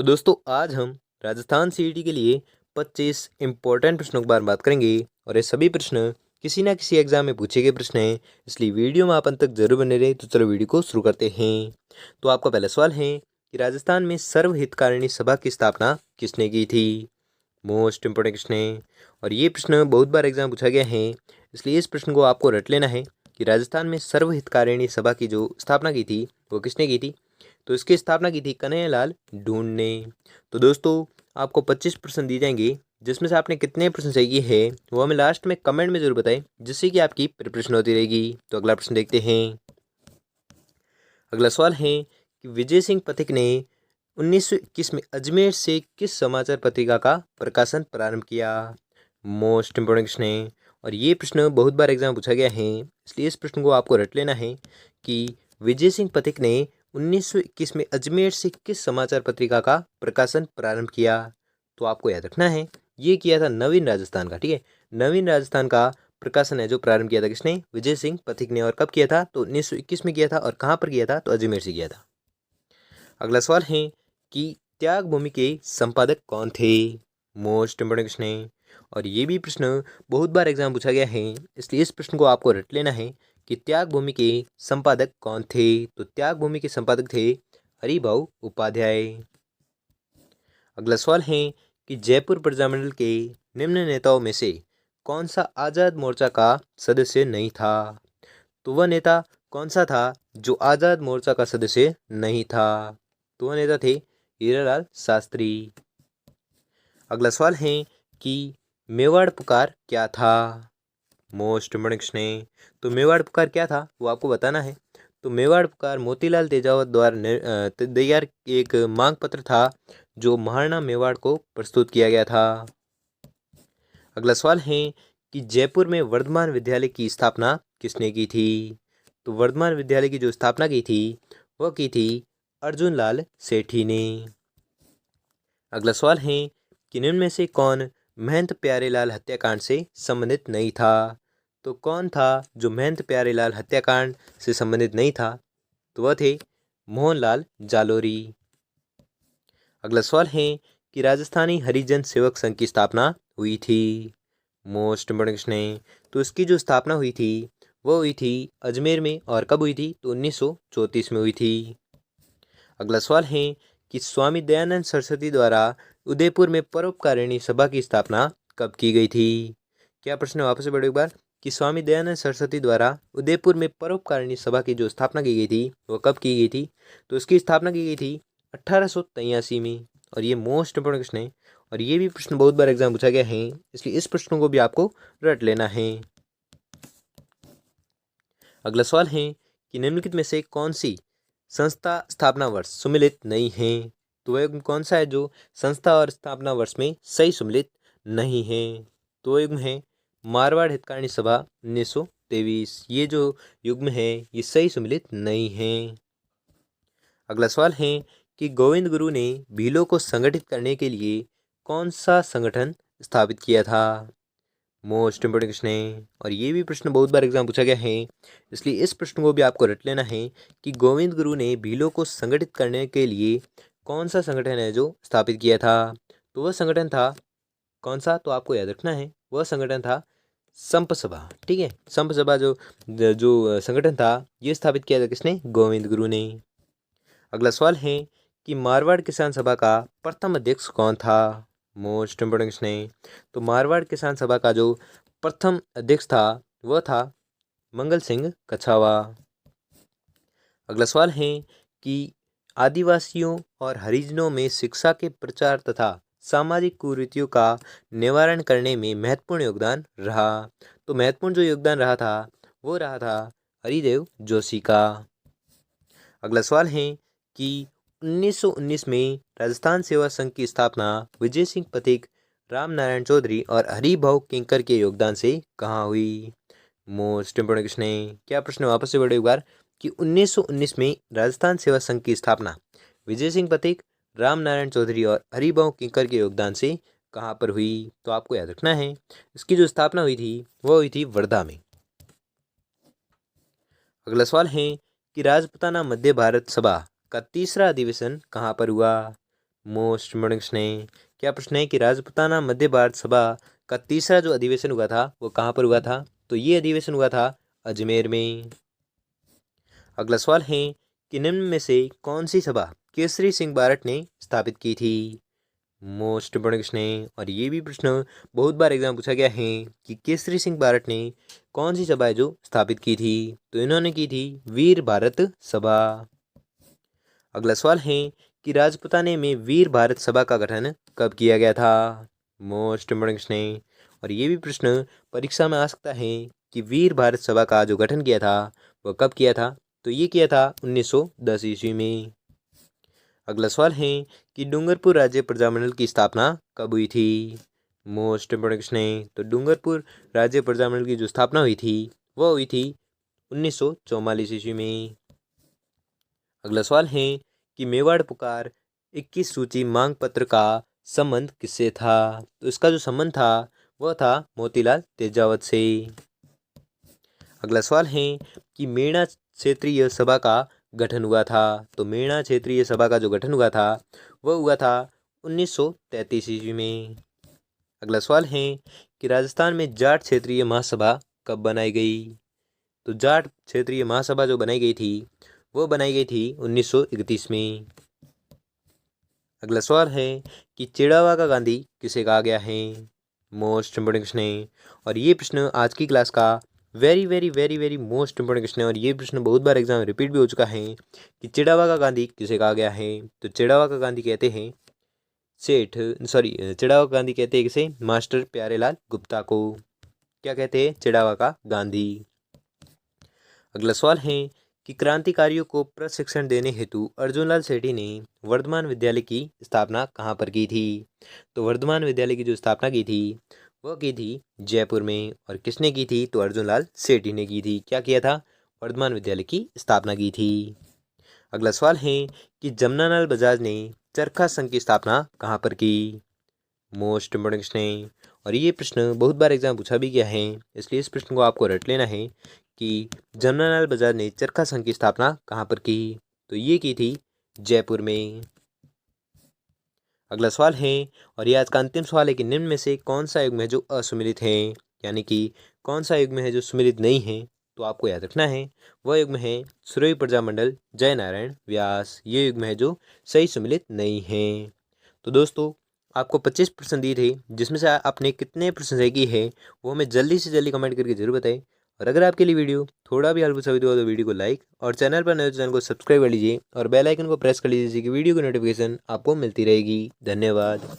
तो दोस्तों आज हम राजस्थान सीईटी के लिए 25 इम्पोर्टेंट प्रश्नों के बारे में बात करेंगे और ये सभी प्रश्न किसी ना किसी एग्जाम में पूछे गए प्रश्न हैं, इसलिए वीडियो में आप अंत तक जरूर बने रहे। तो चलो वीडियो को शुरू करते हैं। तो आपका पहला सवाल है कि राजस्थान में सर्वहितकारिणी सभा की स्थापना किसने की थी। मोस्ट इम्पोर्टेंट क्वेश्चन है और ये प्रश्न बहुत बार एग्जाम पूछा गया है, इसलिए इस प्रश्न को आपको रट लेना है कि राजस्थान में सर्वहितकारिणी सभा की जो स्थापना की थी वो किसने की थी। तो इसकी स्थापना की थी कन्हैयालाल ढूंढ ने। तो दोस्तों आपको 25% दिए जाएंगे, जिसमें से आपने कितने प्रश्न सही किए हैं वो हमें लास्ट में कमेंट में जरूर बताएं, जिससे कि आपकी प्रिपरेशन होती रहेगी। तो अगला प्रश्न देखते हैं। अगला सवाल है कि विजय सिंह पथिक ने 1921 में अजमेर से किस समाचार पत्रिका का प्रकाशन प्रारंभ किया। मोस्ट इम्पोर्टेंट क्वेश्चन है और ये प्रश्न बहुत बार एग्जाम पूछा गया है, इसलिए इस प्रश्न को आपको रट लेना है कि विजय सिंह पथिक ने 1921 में अजमेर से किस समाचार पत्रिका का प्रकाशन प्रारंभ किया। तो आपको याद रखना है ये किया था नवीन राजस्थान का। ठीक है, नवीन राजस्थान का प्रकाशन है जो प्रारंभ किया था किसने, विजय सिंह पथिक ने। और कब किया था, तो 1921 में किया था। और कहाँ पर किया था, तो अजमेर से किया था। अगला सवाल है कि त्याग भूमि के संपादक कौन थे। मोस्ट इम्पोर्टेंट क्वेश्चन है और ये भी प्रश्न बहुत बार एग्जाम पूछा गया है, इसलिए इस प्रश्न को आपको रट लेना है कि त्याग भूमि के संपादक कौन थे। तो त्याग भूमि के संपादक थे हरिभाऊ उपाध्याय। अगला सवाल है कि जयपुर प्रजामंडल के निम्न नेताओं में से कौन सा आज़ाद मोर्चा का सदस्य नहीं था। तो वह नेता कौन सा था जो आज़ाद मोर्चा का सदस्य नहीं था। तो वह नेता थे हीरालाल शास्त्री। अगला सवाल है कि मेवाड़ पुकार क्या था। मोस्ट इम्पोर्टेंट क्वेश्चन है। तो मेवाड़ पुकार क्या था वो आपको बताना है। तो मेवाड़ पुकार मोतीलाल तेजावत द्वारा तैयार एक मांग पत्र था जो महाराणा मेवाड़ को प्रस्तुत किया गया था। अगला सवाल है कि जयपुर में वर्धमान विद्यालय की स्थापना किसने की थी। तो वर्धमान विद्यालय की जो स्थापना की थी वह की थी अर्जुन लाल सेठी ने। अगला सवाल है कि निम्न में से कौन महंत प्यारेलाल हत्याकांड से संबंधित नहीं था। तो कौन था जो महंत प्यारेलाल हत्याकांड से संबंधित नहीं था, तो वह थे मोहनलाल जालोरी। अगला सवाल है कि राजस्थानी हरिजन सेवक संघ की स्थापना हुई थी। मोस्ट इम्पोर्टेंट क्वेश्चन है। तो इसकी जो स्थापना हुई थी वो हुई थी अजमेर में। और कब हुई थी, तो 1934 में हुई थी। अगला सवाल है कि स्वामी दयानंद सरस्वती द्वारा उदयपुर में परोपकारिणी सभा की स्थापना कब की गई थी। क्या प्रश्न वापस से पढ़ो एक बार कि स्वामी दयानंद सरस्वती द्वारा उदयपुर में परोपकारिणी सभा की जो स्थापना की गई थी वो कब की गई थी। तो इसकी स्थापना की गई थी 1883 में। और ये मोस्ट इंपोर्टेंट क्वेश्चन है और ये भी प्रश्न बहुत बार एग्जाम पूछा गया है, इसलिए इस प्रश्न को भी आपको रट लेना है। अगला सवाल है कि निम्नलिखित में से कौन सी संस्था स्थापना वर्ष सुमिलित नहीं है। तो वह युग्म कौन सा है जो संस्था और स्थापना वर्ष में सही सुमिलित नहीं है। तो वह युग्म है मारवाड़ हितकारिणी सभा 1923। ये जो युग्म है ये सही सुमिलित नहीं है। अगला सवाल है कि गोविंद गुरु ने भीलों को संगठित करने के लिए कौन सा संगठन स्थापित किया था। मोस्ट इंपोर्टेंट क्वेश्चन है और ये भी प्रश्न बहुत बार एग्जाम पूछा गया है, इसलिए इस प्रश्न को भी आपको रट लेना है कि गोविंद गुरु ने भीलों को संगठित करने के लिए कौन सा संगठन है जो स्थापित किया था। तो वह संगठन था कौन सा, तो आपको याद रखना है वह संगठन था संप सभा। ठीक है, संप सभा जो जो संगठन था ये स्थापित किया था किसने, गोविंद गुरु ने। अगला सवाल है कि मारवाड़ किसान सभा का प्रथम अध्यक्ष कौन था। मोस्ट इम्पोर्टेंट क्वेश्चन है। तो मारवाड़ किसान सभा का जो प्रथम अध्यक्ष था वह था मंगल सिंह कछावा। अगला सवाल है कि आदिवासियों और हरिजनों में शिक्षा के प्रचार तथा सामाजिक कुरीतियों का निवारण करने में महत्वपूर्ण योगदान रहा। तो महत्वपूर्ण जो योगदान रहा था वो रहा था हरिदेव जोशी का। अगला सवाल है कि 1919 में राजस्थान सेवा संघ की स्थापना विजय सिंह पथिक, राम नारायण चौधरी और हरिभाऊ किंकर के योगदान से कहाँ हुई। मोस्ट इंपोर्टेंट क्वेश्चन है। क्या प्रश्न वापस से पढ़े एक बार कि 1919 में राजस्थान सेवा संघ की स्थापना विजय सिंह पथिक, राम नारायण चौधरी और हरिभाऊ किंकर के योगदान से कहाँ पर हुई। तो आपको याद रखना है इसकी जो स्थापना हुई थी वो हुई थी वर्धा में। अगला सवाल है कि राजपुताना मध्य भारत सभा का तीसरा अधिवेशन कहाँ पर हुआ। मोस्ट इम्पोर्टेंट प्रश्न है। क्या प्रश्न है कि राजपूताना मध्य भारत सभा का तीसरा जो अधिवेशन हुआ था वो कहाँ पर हुआ था? तो ये अधिवेशन हुआ था अजमेर में। अगला सवाल है कि निम्न में से कौन सी सभा केसरी सिंह बारट ने स्थापित की थी? मोस्ट इम्पोर्टेंट प्रश्न है और ये भी प्रश्न बहुत बार एग्जाम पूछा गया है कि केसरी सिंह बारट ने कौन सी सभा है जो स्थापित की थी? तो इन्होंने की थी वीर भारत सभा। अगला सवाल है कि राजपुताने में वीर भारत सभा का गठन कब किया गया था? मोस्ट इम्पोर्टेंट प्रश्न है और ये भी प्रश्न परीक्षा में आ सकता है कि वीर भारत सभा का जो गठन किया था वह कब किया था? तो ये किया था 1910 ईस्वी में। अगला सवाल है कि डूंगरपुर राज्य प्रजामंडल की स्थापना कब हुई थी? मोस्ट इम्पोर्टेंट प्रश्न है। तो डूंगरपुर राज्य प्रजामंडल की जो स्थापना हुई थी वह हुई थी 1944 ईस्वी में। अगला सवाल है कि मेवाड़ पुकार 21 सूची मांग पत्र का संबंध किससे था? तो इसका जो संबंध था वह था मोतीलाल तेजावत से। अगला सवाल है कि मेणा क्षेत्रीय सभा का गठन हुआ था। तो मेणा क्षेत्रीय सभा का जो गठन हुआ था वह हुआ था 1933 ईस्वी में। अगला सवाल है कि राजस्थान में जाट क्षेत्रीय महासभा कब बनाई गई? तो जाट क्षेत्रीय महासभा जो बनाई गई थी वो बनाई गई थी 1931 में। अगला सवाल है कि चिड़ावा का गांधी किसे कहा गया है? मोस्ट इम्पोर्टेंट प्रश्न है और ये प्रश्न आज की क्लास का very very very very most important question है और ये प्रश्न बहुत बार एग्जाम में रिपीट भी हो चुका है कि चिड़ावा का गांधी किसे कहा गया है? तो चिड़ावा का गांधी कहते हैं चिड़ावा का गांधी कहते हैं किसे? मास्टर प्यारेलाल गुप्ता को। क्या कहते हैं? चिड़ावा का गांधी। अगला सवाल है कि क्रांतिकारियों को प्रशिक्षण देने हेतु अर्जुनलाल सेठी ने वर्धमान विद्यालय की स्थापना कहाँ पर की थी? तो वर्धमान विद्यालय की जो स्थापना की थी वह की थी जयपुर में। और किसने की थी? तो अर्जुनलाल सेठी ने की थी। क्या किया था? वर्धमान विद्यालय की स्थापना की थी। अगला सवाल है कि जमनालाल बजाज ने चरखा संघ की स्थापना कहाँ पर की? मोस्ट इम्पोर्टेंट प्रश्न है और ये प्रश्न बहुत बार एग्जाम पूछा भी गया है, इसलिए इस प्रश्न को आपको रट लेना है कि जमनालाल बजाज ने चरखा संघ की स्थापना कहाँ पर की? तो ये की थी जयपुर में। अगला सवाल है और ये आज का अंतिम सवाल है कि निम्न में से कौन सा युग्म है जो असुमिलित है? यानी कि कौन सा युग्म है जो सुमिलित नहीं है? तो आपको याद रखना है वह युग्म है सुरभि प्रजामंडल जय नारायण व्यास। ये युग्म है जो सही सुमिलित नहीं है। तो दोस्तों आपको 25% दिए थे, जिसमें से आपने कितने प्रश्न सही किए हैं वो हमें जल्दी से जल्दी कमेंट करके जरूर बताएं। और अगर आपके लिए वीडियो थोड़ा भी हेल्पफुल साबित हुआ तो वीडियो को लाइक और चैनल पर नए हो तो चैनल को सब्सक्राइब कर लीजिए और बेल आइकन को प्रेस कर लीजिए कि वीडियो की नोटिफिकेशन आपको मिलती रहेगी। धन्यवाद।